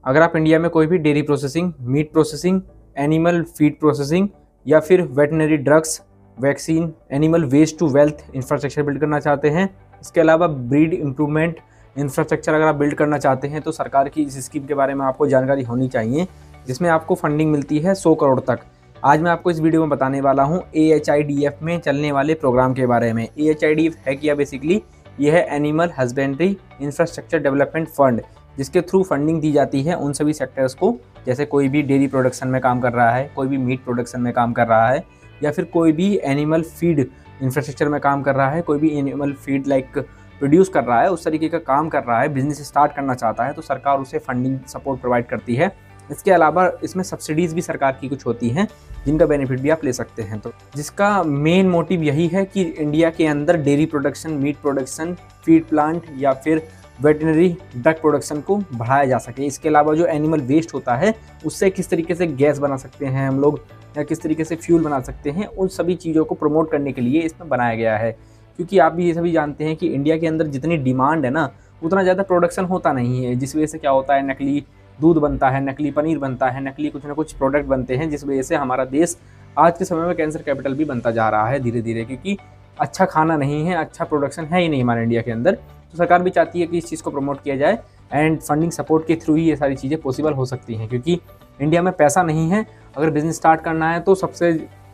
अगर आप इंडिया में कोई भी dairy processing, meat processing, animal feed processing या फिर veterinary drugs, vaccine, animal waste to wealth infrastructure build करना चाहते हैं, इसके अलावा ब्रीड इम्प्रूवमेंट इंफ्रास्ट्रक्चर अगर आप बिल्ड करना चाहते हैं, तो सरकार की इस स्कीम के बारे में आपको जानकारी होनी चाहिए, जिसमें आपको फंडिंग मिलती है 100 करोड़ तक। आज मैं आपको इस वीडियो में बताने वाला हूँ AHIDF में चलने वाले प्रोग्राम के बारे में। AHIDF है क्या? बेसिकली ये है animal husbandry infrastructure development fund, जिसके थ्रू फंडिंग दी जाती है उन सभी सेक्टर्स को, जैसे कोई भी डेयरी प्रोडक्शन में काम कर रहा है, कोई भी मीट प्रोडक्शन में काम कर रहा है, या फिर कोई भी एनिमल फीड इंफ्रास्ट्रक्चर में काम कर रहा है, कोई भी एनिमल फीड लाइक प्रोड्यूस कर रहा है, उस तरीके का काम कर रहा है, बिजनेस स्टार्ट करना चाहता है, तो सरकार उसे फंडिंग सपोर्ट प्रोवाइड करती है। इसके अलावा इसमें सब्सिडीज़ भी सरकार की कुछ होती हैं, जिनका बेनिफिट भी आप ले सकते हैं। तो जिसका मेन मोटिव यही है कि इंडिया के अंदर dairy production, meat production, feed plant या फिर वेटनरी ड्रग प्रोडक्शन को बढ़ाया जा सके। इसके अलावा जो एनिमल वेस्ट होता है, उससे किस तरीके से गैस बना सकते हैं हम लोग, या किस तरीके से फ्यूल बना सकते हैं, उन सभी चीज़ों को प्रमोट करने के लिए इसमें बनाया गया है। क्योंकि आप भी ये सभी जानते हैं कि इंडिया के अंदर जितनी डिमांड है ना, उतना ज़्यादा प्रोडक्शन होता नहीं है, जिस वजह से क्या होता है, नकली दूध बनता है, नकली पनीर बनता है, नकली कुछ ना कुछ प्रोडक्ट बनते हैं, जिस वजह से हमारा देश आज के समय में कैंसर कैपिटल भी बनता जा रहा है धीरे धीरे, क्योंकि अच्छा खाना नहीं है, अच्छा प्रोडक्शन है ही नहीं हमारे इंडिया के अंदर। तो सरकार भी चाहती है कि इस चीज़ को प्रमोट किया जाए, एंड फंडिंग सपोर्ट के थ्रू ही ये सारी चीज़ें पॉसिबल हो सकती हैं, क्योंकि इंडिया में पैसा नहीं है। अगर बिजनेस स्टार्ट करना है तो सबसे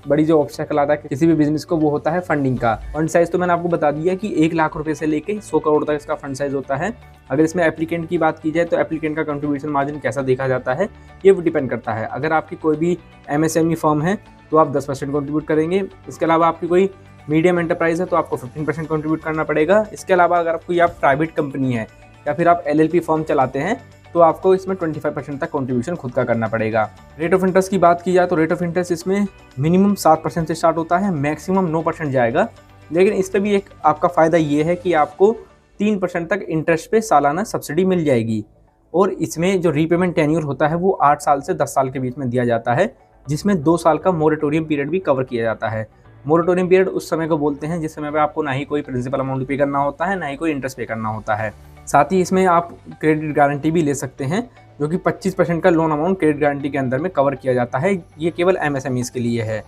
बड़ी जो ऑब्स्टेकल आता है किसी भी बिजनेस को, वो होता है फंडिंग का। फंड साइज़ तो मैंने आपको बता दिया कि 1 लाख रुपए से लेके 100 करोड़ तक इसका फंड साइज़ होता है। अगर इसमें एप्लीकेंट की बात की जाए तो एप्लीकेंट का कंट्रीब्यूशन मार्जिन कैसा देखा जाता है, ये डिपेंड करता है। अगर आपकी कोई भी MSME फर्म है तो आप 10% कंट्रीब्यूट करेंगे। इसके अलावा आपकी कोई मीडियम एंटरप्राइज है तो आपको 15% कंट्रीब्यूट करना पड़ेगा। इसके अलावा अगर कोई आप प्राइवेट कंपनी है या फिर आप LLP फर्म चलाते हैं, तो आपको इसमें 25% तक कंट्रीब्यूशन खुद का करना पड़ेगा। रेट ऑफ इंटरेस्ट की बात की जाए तो रेट ऑफ इंटरेस्ट इसमें मिनिमम 7% से स्टार्ट होता है, मैक्सिमम 9% जाएगा। लेकिन इस पर भी एक आपका फ़ायदा ये है कि आपको 3% तक इंटरेस्ट पे सालाना सब्सिडी मिल जाएगी। और इसमें जो रीपेमेंट टेन्यूर होता है वो 8 साल से 10 साल के बीच में दिया जाता है, जिसमें 2 साल का मोरेटोरियम पीरियड भी कवर किया जाता है। मोरेटोरियम पीरियड उस समय को बोलते हैं जिस समय पर आपको ना ही कोई प्रिंसिपल अमाउंट पे करना होता है, ना ही कोई इंटरेस्ट पे करना होता है। साथ ही इसमें आप क्रेडिट गारंटी भी ले सकते हैं, जो कि 25% का लोन अमाउंट क्रेडिट गारंटी के अंदर में कवर किया जाता है। ये केवल MSMEs के लिए है।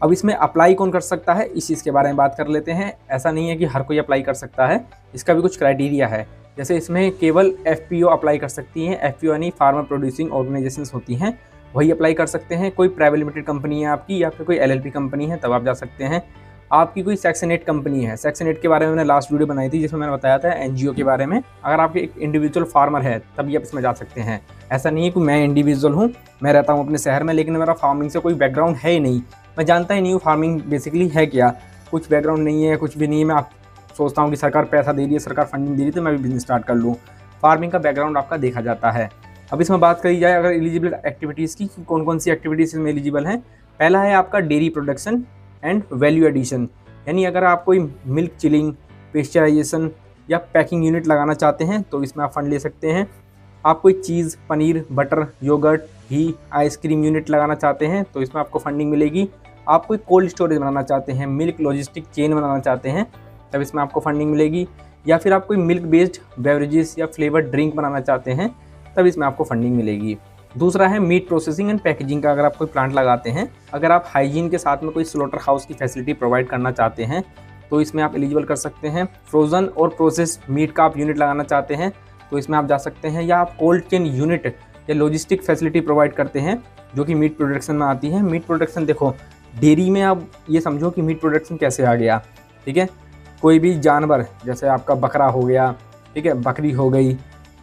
अब इसमें अप्लाई कौन कर सकता है, इस चीज़ के बारे में बात कर लेते हैं। ऐसा नहीं है कि हर कोई अप्लाई कर सकता है, इसका भी कुछ क्राइटेरिया है। जैसे इसमें केवल FPO अप्लाई कर सकती हैं। FPO यानी फार्मर प्रोड्यूसिंग ऑर्गेनाइजेशंस होती हैं, वही अप्लाई कर सकते हैं। कोई प्राइवेट लिमिटेड कंपनी है आपकी, या फिर कोई LLP कंपनी है, तब आप जा सकते हैं। आपकी कोई सेक्शन 8 कंपनी है, सेक्शन 8 के बारे में मैंने लास्ट वीडियो बनाई थी, जिसमें मैंने बताया था NGO के बारे में। अगर आपके एक इंडिविजुअल फार्मर है तभी आप इसमें जा सकते हैं। ऐसा नहीं है कि मैं इंडिविजुअल हूँ, मैं रहता हूँ अपने शहर में, लेकिन मेरा फार्मिंग से कोई बैकग्राउंड है ही नहीं, मैं जानता ही नहीं हूँ फार्मिंग बेसिकली है क्या, कुछ बैकग्राउंड नहीं है, कुछ भी नहीं है। मैं आप सोचता हूँ कि सरकार पैसा दे रही है, सरकार फंडिंग दे रही है, तो मैं भी बिजनेस स्टार्ट कर लूँ। फार्मिंग का बैकग्राउंड आपका देखा जाता है। अब इसमें बात करी जाए अगर एलिजिबल एक्टिविटीज़ की, कौन कौन सी एक्टिविटीज़ इसमें एलिजिबल हैं। पहला है आपका dairy production and value addition, यानी अगर आप कोई मिल्क चिलिंग, पेस्चराइजेशन या पैकिंग यूनिट लगाना चाहते हैं तो इसमें आप फंड ले सकते हैं। आप कोई चीज़, पनीर, बटर, योगर्ट, घी, आइसक्रीम यूनिट लगाना चाहते हैं तो इसमें आपको फंडिंग मिलेगी। आप कोई कोल्ड स्टोरेज बनाना चाहते हैं, मिल्क लॉजिस्टिक चेन बनाना चाहते हैं, तब इसमें आपको फंडिंग मिलेगी। या फिर आप कोई मिल्क बेस्ड बेवरेजेस या फ्लेवर्ड ड्रिंक बनाना चाहते हैं, तब इसमें आपको फंडिंग मिलेगी। दूसरा है मीट प्रोसेसिंग एंड पैकेजिंग का। अगर आप कोई प्लांट लगाते हैं, अगर आप हाइजीन के साथ में कोई स्लॉटर हाउस की फैसिलिटी प्रोवाइड करना चाहते हैं, तो इसमें आप एलिजिबल कर सकते हैं। फ्रोज़न और प्रोसेस मीट का आप यूनिट लगाना चाहते हैं तो इसमें आप जा सकते हैं। या आप कोल्ड चेन यूनिट या लॉजिस्टिक फैसिलिटी प्रोवाइड करते हैं, जो कि मीट प्रोडक्शन में आती है। मीट प्रोडक्शन देखो, डेयरी में आप ये समझो कि मीट प्रोडक्शन कैसे आ गया, ठीक है। कोई भी जानवर, जैसे आपका बकरा हो गया, ठीक है, बकरी हो गई,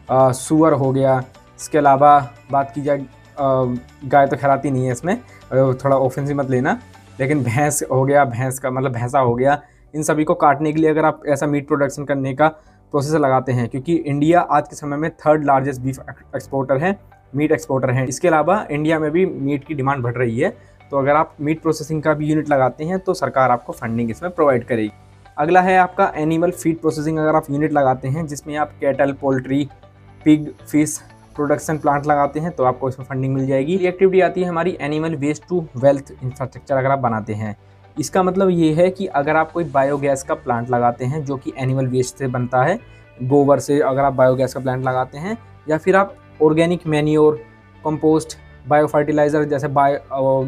सूअर हो गया। इसके अलावा बात की जाए, गाय तो खिलाती नहीं है इसमें, थोड़ा ऑफेंसिव मत लेना, लेकिन भैंस हो गया, भैंस का मतलब भैंसा हो गया, इन सभी को काटने के लिए अगर आप ऐसा मीट प्रोडक्शन करने का प्रोसेस लगाते हैं, क्योंकि इंडिया आज के समय में 3rd लार्जेस्ट बीफ एक्सपोर्टर है, मीट एक्सपोर्टर है। इसके अलावा इंडिया में भी मीट की डिमांड बढ़ रही है, तो अगर आप मीट प्रोसेसिंग का भी यूनिट लगाते हैं तो सरकार आपको फंडिंग इसमें प्रोवाइड करेगी। अगला है आपका एनिमल फीड प्रोसेसिंग। अगर आप यूनिट लगाते हैं जिसमें आप cattle, poultry, pig, fish production plant लगाते हैं तो आपको इसमें फंडिंग मिल जाएगी। ये एक्टिविटी आती है हमारी animal waste to wealth infrastructure अगर आप बनाते हैं। इसका मतलब ये है कि अगर आप कोई बायोगैस का प्लांट लगाते हैं जो कि एनिमल वेस्ट से बनता है, गोबर से अगर आप बायोगैस का प्लांट लगाते हैं, या फिर आप organic manure, compost, bio fertiliser जैसे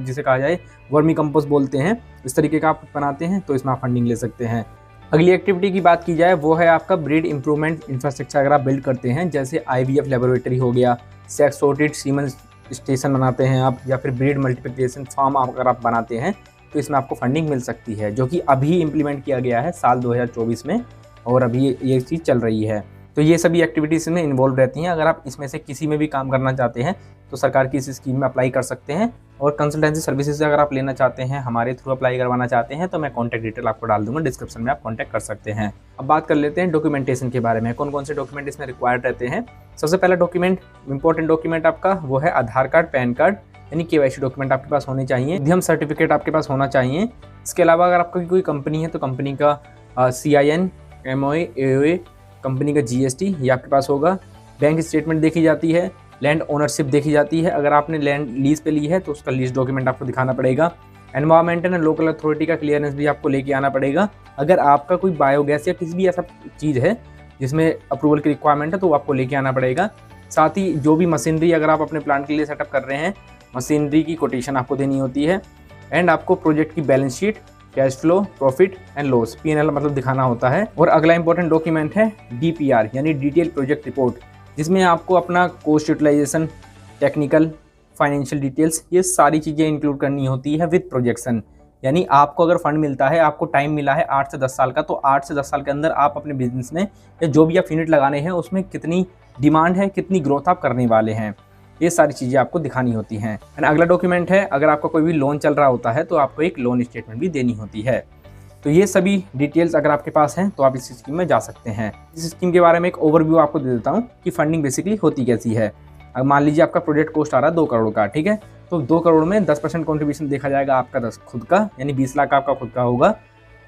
जिसे कहा जाए वर्मी कंपोस्ट बोलते हैं, इस तरीके का आप बनाते हैं तो इसमें आप फंडिंग ले सकते हैं। अगली एक्टिविटी की बात की जाए वो है आपका ब्रीड इंप्रूवमेंट इंफ्रास्ट्रक्चर अगर आप बिल्ड करते हैं, जैसे IVF लेबोरेटरी हो गया, सेक्स सॉर्टेड सीमन स्टेशन बनाते हैं आप, या फिर ब्रीड मल्टीप्लिकेशन फार्म अगर आप बनाते हैं तो इसमें आपको फंडिंग मिल सकती है, जो कि अभी इम्प्लीमेंट किया गया है साल 2024 में और अभी ये चीज़ चल रही है। तो ये सभी एक्टिविटीज़ में इन्वॉल्व रहती हैं। अगर आप इसमें से किसी में भी काम करना चाहते हैं तो सरकार की इस स्कीम में अप्लाई कर सकते हैं, और कंसल्टेंसी सर्विसेज अगर आप लेना चाहते हैं, हमारे थ्रू अप्लाई करवाना चाहते हैं तो मैं कॉन्टैक्ट डिटेल आपको डाल दूंगा डिस्क्रिप्शन में, आप कॉन्टैक्ट कर सकते हैं। अब बात कर लेते हैं डॉक्यूमेंटेशन के बारे में, कौन कौन से डॉक्यूमेंट इसमें रिक्वायर्ड रहते हैं। सबसे पहला डॉक्यूमेंट, इंपॉर्टेंट डॉक्यूमेंट आपका वो है आधार कार्ड, पैन कार्ड यानी KYC डॉक्यूमेंट आपके पास होने चाहिए, उद्यम सर्टिफिकेट आपके पास होना चाहिए। इसके अलावा अगर आपकी कोई कंपनी है तो कंपनी का CIN, MOA, AOA, कंपनी का GST ये आपके पास होगा। बैंक स्टेटमेंट देखी जाती है, लैंड ओनरशिप देखी जाती है, अगर आपने लैंड लीज पे ली है तो उसका लीज डॉक्यूमेंट आपको दिखाना पड़ेगा। एनवायरमेंटल एंड लोकल अथॉरिटी का क्लियरेंस भी आपको लेके आना पड़ेगा। अगर आपका कोई बायोगैस या किसी भी ऐसा चीज़ है जिसमें अप्रूवल की रिक्वायरमेंट है तो वो आपको लेके आना पड़ेगा। साथ ही जो भी मशीनरी अगर आप अपने प्लांट के लिए सेटअप कर रहे हैं, मशीनरी की कोटेशन आपको देनी होती है, एंड आपको प्रोजेक्ट की balance sheet, cash flow, profit and loss, P&L मतलब दिखाना होता है। और अगला इंपॉर्टेंट डॉक्यूमेंट है DPR यानी डिटेल प्रोजेक्ट रिपोर्ट, जिसमें आपको अपना cost utilisation, technical, financial details ये सारी चीज़ें इंक्लूड करनी होती है विद प्रोजेक्शन। यानी आपको अगर फंड मिलता है, आपको टाइम मिला है 8 से 10 साल का, तो 8 से 10 साल के अंदर आप अपने बिजनेस में या जो भी आप यूनिट लगाने हैं उसमें कितनी डिमांड है, कितनी ग्रोथ आप करने वाले हैं, ये सारी चीज़ें आपको दिखानी होती हैं। एंड अगला डॉक्यूमेंट है, अगर आपका कोई भी लोन चल रहा होता है तो आपको एक लोन स्टेटमेंट भी देनी होती है। तो ये सभी डिटेल्स अगर आपके पास हैं तो आप इस स्कीम में जा सकते हैं। इस स्कीम के बारे में एक ओवरव्यू आपको दे देता हूँ कि फंडिंग बेसिकली होती कैसी है। अब मान लीजिए आपका प्रोजेक्ट कॉस्ट आ रहा है 2 करोड़ का, ठीक है, तो 2 करोड़ में 10% कॉन्ट्रीब्यूशन देखा जाएगा आपका 10 खुद का, यानी 20 लाख आपका खुद का होगा,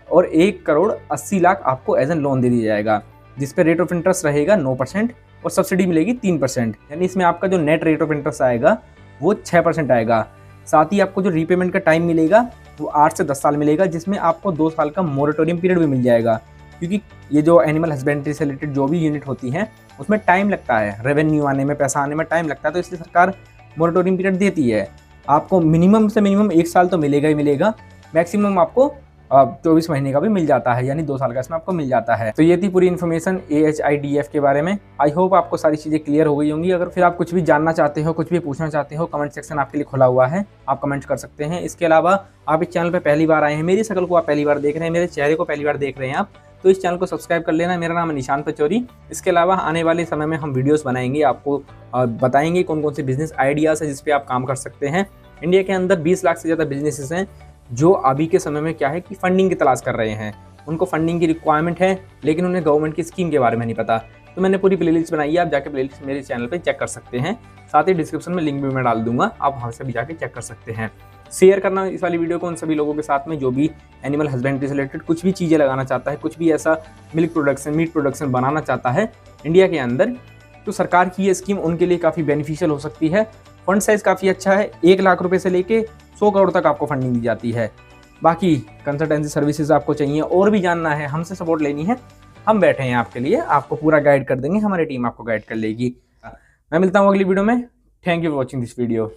और 1 करोड़ 80 लाख आपको एज एन लोन दे दिया जाएगा, जिस पे रेट ऑफ इंटरेस्ट रहेगा 9% और सब्सिडी मिलेगी 3%, यानी इसमें आपका जो नेट रेट ऑफ इंटरेस्ट आएगा वो 6% आएगा। साथ ही आपको जो रीपेमेंट का टाइम मिलेगा वो 8 से 10 साल मिलेगा, जिसमें आपको 2 साल का मोरेटोरियम पीरियड भी मिल जाएगा, क्योंकि ये जो एनिमल हस्बेंड्री से रिलेटेड जो भी यूनिट होती हैं उसमें टाइम लगता है, रेवेन्यू आने में, पैसा आने में टाइम लगता है, तो इसलिए सरकार मोरेटोरियम पीरियड देती है। आपको मिनिमम से मिनिमम 1 साल तो मिलेगा ही मिलेगा, मैक्सिमम आपको 24 महीने का भी मिल जाता है, यानी 2 साल का इसमें आपको मिल जाता है। तो ये थी पूरी इन्फॉर्मेशन AHIDF के बारे में। आई होप आपको सारी चीज़ें क्लियर हो गई होंगी। अगर फिर आप कुछ भी जानना चाहते हो, कुछ भी पूछना चाहते हो, कमेंट सेक्शन आपके लिए खुला हुआ है, आप कमेंट कर सकते हैं। इसके अलावा आप इस चैनल पर पहली बार आए हैं, मेरी शक्ल को आप पहली बार देख रहे हैं, मेरे चेहरे को पहली बार देख रहे हैं आप, तो इस चैनल को सब्सक्राइब कर लेना। मेरा नाम है निशान पचौरी। इसके अलावा आने वाले समय में हम वीडियोस बनाएंगे, आपको बताएंगे कौन कौन से बिजनेस आइडियाज़ है जिस पे आप काम कर सकते हैं। इंडिया के अंदर 20 लाख से ज़्यादा बिजनेसेस हैं जो अभी के समय में क्या है कि फंडिंग की तलाश कर रहे हैं, उनको फंडिंग की रिक्वायरमेंट है लेकिन उन्हें गवर्नमेंट की स्कीम के बारे में नहीं पता। तो मैंने पूरी प्लेलिस्ट बनाई है, आप जाके प्लेलिस्ट मेरे चैनल पे चेक कर सकते हैं। साथ ही डिस्क्रिप्शन में लिंक भी मैं डाल दूंगा, आप वहाँ से भी जाके चेक कर सकते हैं। शेयर करना इस वाली वीडियो को उन सभी लोगों के साथ में जो भी एनिमल हस्बेंड्री से रिलेटेड कुछ भी चीज़ें लगाना चाहता है, कुछ भी ऐसा मिल्क प्रोडक्शन, मीट प्रोडक्शन बनाना चाहता है इंडिया के अंदर, तो सरकार की ये स्कीम उनके लिए काफ़ी बेनिफिशियल हो सकती है। फंड साइज़ काफ़ी अच्छा है, 1 लाख रुपये से लेके 100 करोड़ तक आपको फंडिंग दी जाती है। बाकी कंसल्टेंसी सर्विसेज आपको चाहिए और भी जानना है, हमसे सपोर्ट लेनी है, हम बैठे हैं आपके लिए, आपको पूरा गाइड कर देंगे, हमारी टीम आपको गाइड कर लेगी। मैं मिलता हूँ अगली वीडियो में। Thank you for watching this video.